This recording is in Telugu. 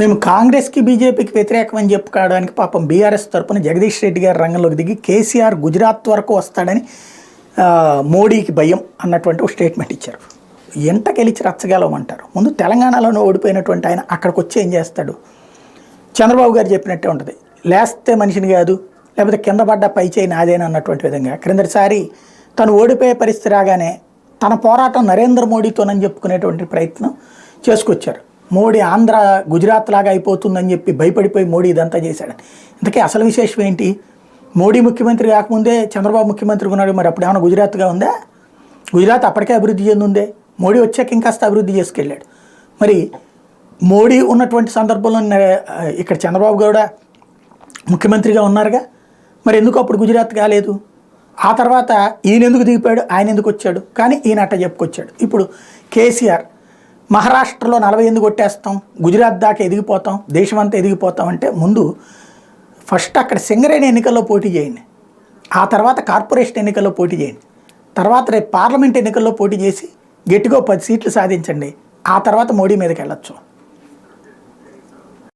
మేము కాంగ్రెస్కి బీజేపీకి వ్యతిరేకమని చెప్పుకోవడానికి పాపం బీఆర్ఎస్ తరపున జగదీష్ రెడ్డి గారు రంగంలోకి దిగి కేసీఆర్ గుజరాత్ వరకు వస్తాడని మోడీకి భయం అన్నటువంటి ఒక స్టేట్మెంట్ ఇచ్చారు. ఎంటకెలిచి రచ్చగలమంటారు. ముందు తెలంగాణలోనే ఓడిపోయినటువంటి ఆయన అక్కడికి వచ్చి ఏం చేస్తాడు? చంద్రబాబు గారు చెప్పినట్టే ఉంటుంది, లేస్తే మనిషిని కాదు, లేకపోతే కింద పడ్డ పై చేయి నాదేనా అన్నటువంటి విధంగా క్రిందటిసారి తను ఓడిపోయే పరిస్థితి రాగానే తన పోరాటం నరేంద్ర మోడీతోనని చెప్పుకునేటువంటి ప్రయత్నం చేసుకొచ్చారు. మోడీ ఆంధ్ర గుజరాత్ లాగా అయిపోతుందని చెప్పి భయపడిపోయి మోడీ ఇదంతా చేశాడని. ఇంతకీ అసలు విశేషం ఏంటి? మోడీ ముఖ్యమంత్రి కాకముందే చంద్రబాబు ముఖ్యమంత్రిగా ఉన్నాడు, మరి అప్పుడు ఏమైనా గుజరాత్గా ఉందా? గుజరాత్ అప్పటికే అభివృద్ధి చెందుందే, మోడీ వచ్చాక ఇంకాస్త అభివృద్ధి చేసుకెళ్ళాడు. మరి మోడీ ఉన్నటువంటి సందర్భంలో ఇక్కడ చంద్రబాబు కూడా ముఖ్యమంత్రిగా ఉన్నారుగా, మరి ఎందుకు అప్పుడు గుజరాత్ కాలేదు? ఆ తర్వాత ఈయన ఎందుకు దిగిపోయాడు, ఆయన ఎందుకు వచ్చాడు? కానీ ఈయన అట్ట చెప్పుకొచ్చాడు. ఇప్పుడు కేసీఆర్ మహారాష్ట్రలో 48 కొట్టేస్తాం, గుజరాత్ దాకా ఎదిగిపోతాం, దేశమంతా ఎదిగిపోతాం అంటే ముందు ఫస్ట్ అక్కడ సింగరేణి ఎన్నికల్లో పోటీ చేయండి, ఆ తర్వాత కార్పొరేషన్ ఎన్నికల్లో పోటీ చేయండి, తర్వాత రేపు పార్లమెంట్ ఎన్నికల్లో పోటీ చేసి గట్టిగా 10 సీట్లు సాధించండి, ఆ తర్వాత మోడీ మీదకి వెళ్ళొచ్చు.